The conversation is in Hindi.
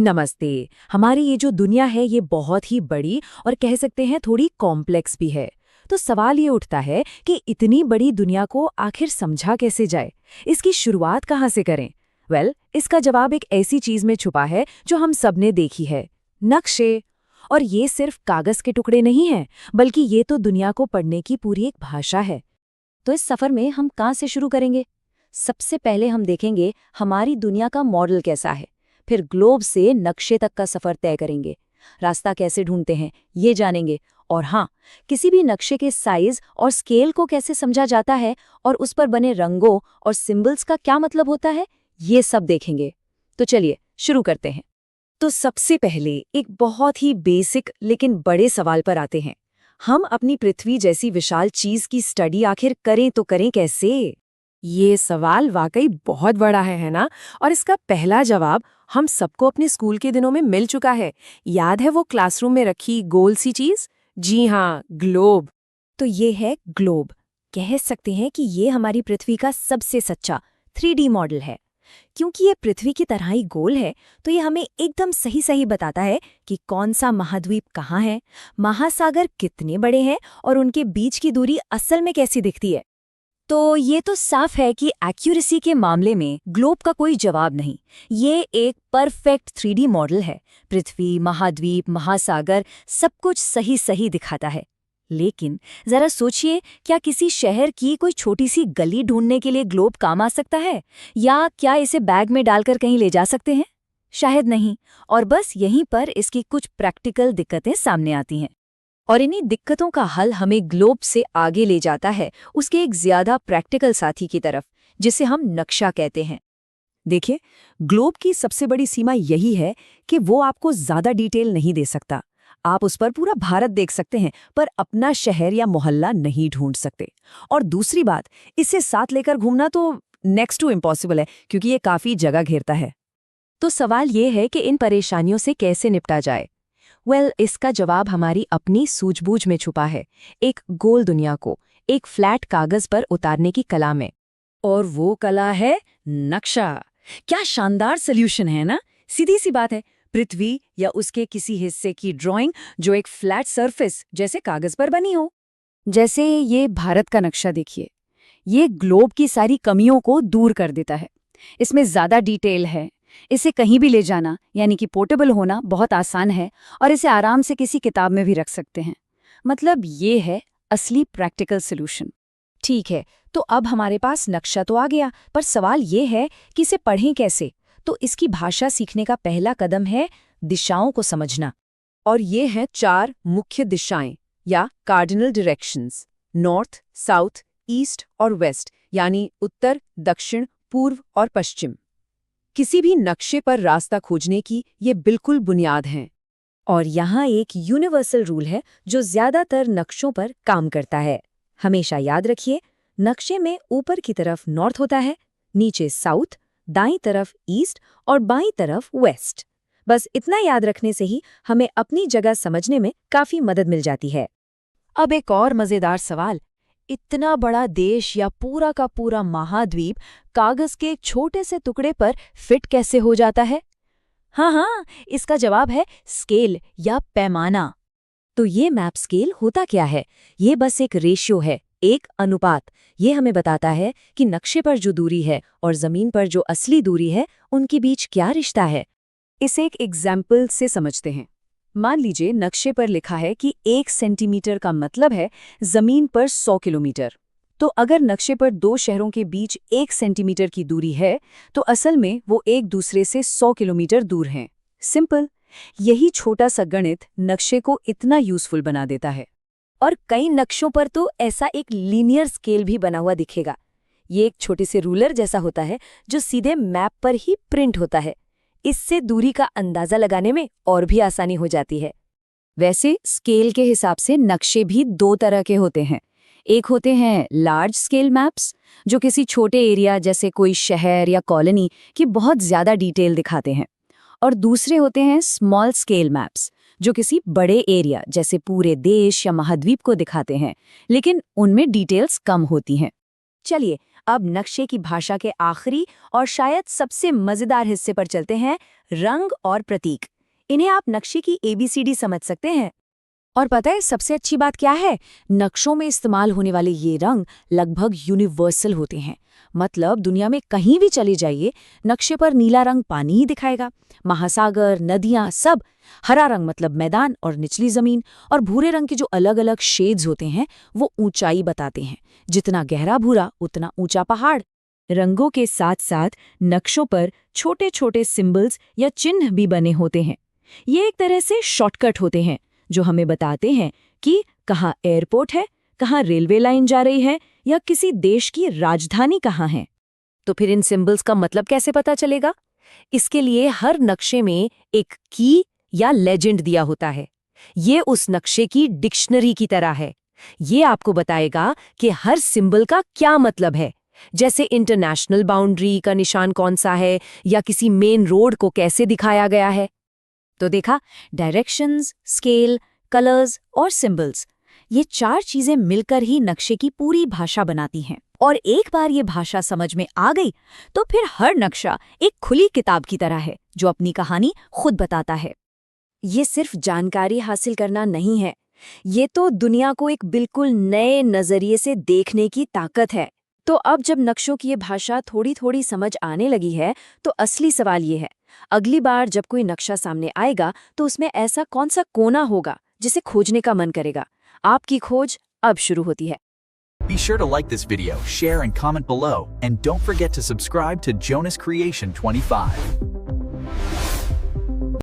नमस्ते। हमारी ये जो दुनिया है ये बहुत ही बड़ी और कह सकते हैं थोड़ी कॉम्प्लेक्स भी है। तो सवाल ये उठता है कि इतनी बड़ी दुनिया को आखिर समझा कैसे जाए, इसकी शुरुआत कहाँ से करें। इसका जवाब एक ऐसी चीज में छुपा है जो हम सबने देखी है, नक्शे। और ये सिर्फ कागज के टुकड़े नहीं हैं, बल्कि ये तो दुनिया को पढ़ने की पूरी एक भाषा है। तो इस सफर में हम कहाँ से शुरू करेंगे? सबसे पहले हम देखेंगे हमारी दुनिया का मॉडल कैसा है, फिर ग्लोब से नक्शे तक का सफर तय करेंगे, रास्ता कैसे ढूंढते हैं ये जानेंगे, और हाँ, किसी भी नक्शे के साइज और स्केल को कैसे समझा जाता है और उस पर बने रंगों और सिंबल्स का क्या मतलब होता है, ये सब देखेंगे। तो चलिए शुरू करते हैं। तो सबसे पहले एक बहुत ही बेसिक लेकिन बड़े सवाल पर आते हैं। हम अपनी पृथ्वी जैसी विशाल चीज की स्टडी आखिर करें तो करें कैसे? ये सवाल वाकई बहुत बड़ा है ना? और इसका पहला जवाब हम सबको अपने स्कूल के दिनों में मिल चुका है। याद है वो क्लासरूम में रखी गोल सी चीज? जी हाँ, ग्लोब। तो ये है ग्लोब। कह सकते हैं कि ये हमारी पृथ्वी का सबसे सच्चा 3D मॉडल है। क्योंकि ये पृथ्वी की तरह ही गोल है, तो ये हमें एकदम सही सही बताता है कि कौन सा महाद्वीप कहाँ है, महासागर कितने बड़े हैं और उनके बीच की दूरी असल में कैसी दिखती है। तो ये तो साफ है कि एक्यूरेसी के मामले में ग्लोब का कोई जवाब नहीं। ये एक परफेक्ट 3D मॉडल है। पृथ्वी, महाद्वीप, महासागर सब कुछ सही सही दिखाता है। लेकिन जरा सोचिए, क्या किसी शहर की कोई छोटी सी गली ढूंढने के लिए ग्लोब काम आ सकता है? या क्या इसे बैग में डालकर कहीं ले जा सकते हैं? शायद नहीं। और बस यहीं पर इसकी कुछ प्रैक्टिकल दिक्कतें सामने आती हैं। और इन्हीं दिक्कतों का हल हमें ग्लोब से आगे ले जाता है, उसके एक ज्यादा प्रैक्टिकल साथी की तरफ, जिसे हम नक्शा कहते हैं। देखिए, ग्लोब की सबसे बड़ी सीमा यही है कि वो आपको ज्यादा डिटेल नहीं दे सकता। आप उस पर पूरा भारत देख सकते हैं, पर अपना शहर या मोहल्ला नहीं ढूंढ सकते। और दूसरी बात, इसे साथ लेकर घूमना तो नेक्स्ट टू इम्पॉसिबल है, क्योंकि ये काफी जगह घेरता है। तो सवाल ये है कि इन परेशानियों से कैसे निपटा जाए। इसका जवाब हमारी अपनी सूझबूझ में छुपा है, एक गोल दुनिया को एक फ्लैट कागज पर उतारने की कला में। और वो कला है नक्शा। क्या शानदार सॉल्यूशन है ना? सीधी सी बात है, पृथ्वी या उसके किसी हिस्से की ड्राइंग जो एक फ्लैट सरफेस जैसे कागज पर बनी हो। जैसे ये भारत का नक्शा देखिए, ये ग्लोब की सारी कमियों को दूर कर देता है। इसमें ज्यादा डिटेल है, इसे कहीं भी ले जाना यानी कि पोर्टेबल होना बहुत आसान है, और इसे आराम से किसी किताब में भी रख सकते हैं। मतलब ये है असली प्रैक्टिकल सॉल्यूशन। ठीक है, तो अब हमारे पास नक्शा तो आ गया, पर सवाल ये है कि इसे पढ़ें कैसे। तो इसकी भाषा सीखने का पहला कदम है दिशाओं को समझना। और ये हैं 4 मुख्य दिशाएं या cardinal directions: north, south, east और वेस्ट, यानी उत्तर, दक्षिण, पूर्व और पश्चिम। किसी भी नक्शे पर रास्ता खोजने की ये बिल्कुल बुनियाद हैं। और यहाँ एक यूनिवर्सल रूल है जो ज्यादातर नक्शों पर काम करता है। हमेशा याद रखिए, नक्शे में ऊपर की तरफ नॉर्थ होता है, नीचे साउथ, दाईं तरफ ईस्ट और बाईं तरफ वेस्ट। बस इतना याद रखने से ही हमें अपनी जगह समझने में काफी मदद मिल जाती है। अब एक और मजेदार सवाल, इतना बड़ा देश या पूरा का पूरा महाद्वीप कागज के एक छोटे से टुकड़े पर फिट कैसे हो जाता है? हाँ, इसका जवाब है स्केल या पैमाना। तो ये मैप स्केल होता क्या है? ये बस एक रेशियो है, एक अनुपात। ये हमें बताता है कि नक्शे पर जो दूरी है और जमीन पर जो असली दूरी है, उनके बीच क्या रिश्ता है। इसे एक एग्जाम्पल से समझते हैं। मान लीजिए नक्शे पर लिखा है कि 1 सेंटीमीटर का मतलब है जमीन पर 100 किलोमीटर। तो अगर नक्शे पर 2 शहरों के बीच 1 सेंटीमीटर की दूरी है, तो असल में वो एक दूसरे से 100 किलोमीटर दूर हैं। सिंपल। यही छोटा सा गणित नक्शे को इतना यूजफुल बना देता है। और कई नक्शों पर तो ऐसा एक लीनियर स्केल भी बना हुआ दिखेगा। ये एक छोटे से रूलर जैसा होता है जो सीधे मैप पर ही प्रिंट होता है। इससे दूरी का अंदाजा लगाने में और भी आसानी हो जाती है। वैसे स्केल के हिसाब से नक्शे भी 2 तरह के होते हैं। एक होते हैं लार्ज स्केल मैप्स, जो किसी छोटे एरिया जैसे कोई शहर या कॉलोनी की बहुत ज्यादा डिटेल दिखाते हैं। और दूसरे होते हैं स्मॉल स्केल मैप्स, जो किसी बड़े एरिया जैसे पूरे देश या महाद्वीप को दिखाते हैं, लेकिन उनमें डिटेल्स कम होती हैं। चलिए अब नक्शे की भाषा के आखिरी और शायद सबसे मजेदार हिस्से पर चलते हैं, रंग और प्रतीक। इन्हें आप नक्शे की ABCD समझ सकते हैं। और पता है सबसे अच्छी बात क्या है? नक्शों में इस्तेमाल होने वाले ये रंग लगभग यूनिवर्सल होते हैं। मतलब दुनिया में कहीं भी चले जाइए, नक्शे पर नीला रंग पानी ही दिखाएगा, महासागर, नदियां, सब। हरा रंग मतलब मैदान और निचली जमीन, और भूरे रंग के जो अलग अलग शेड्स होते हैं वो ऊंचाई बताते हैं। जितना गहरा भूरा उतना ऊंचा पहाड़। रंगों के साथ साथ नक्शों पर छोटे छोटे सिंबल्स या चिन्ह भी बने होते हैं। ये एक तरह से शॉर्टकट होते हैं जो हमें बताते हैं कि कहाँ एयरपोर्ट है, कहाँ रेलवे लाइन जा रही है, या किसी देश की राजधानी कहाँ है। तो फिर इन सिंबल्स का मतलब कैसे पता चलेगा? इसके लिए हर नक्शे में एक की या लेजेंड दिया होता है। ये उस नक्शे की डिक्शनरी की तरह है। ये आपको बताएगा कि हर सिंबल का क्या मतलब है, जैसे इंटरनेशनल बाउंड्री का निशान कौन सा है, या किसी मेन रोड को कैसे दिखाया गया है। तो देखा, डायरेक्शंस, स्केल, कलर्स और सिंबल्स, ये 4 चीजें मिलकर ही नक्शे की पूरी भाषा बनाती हैं। और एक बार ये भाषा समझ में आ गई तो फिर हर नक्शा एक खुली किताब की तरह है जो अपनी कहानी खुद बताता है। ये सिर्फ जानकारी हासिल करना नहीं है, ये तो दुनिया को एक बिल्कुल नए नजरिए से देखने की ताकत है। तो अब जब नक्शों की ये भाषा थोड़ी थोड़ी समझ आने लगी है, तो असली सवाल ये है, अगली बार जब कोई नक्शा सामने आएगा तो उसमें ऐसा कौन सा कोना होगा जिसे खोजने का मन करेगा? आपकी खोज अब शुरू होती है। Be sure to like this video, share and comment below, and don't forget to subscribe to Jonas Creation 25.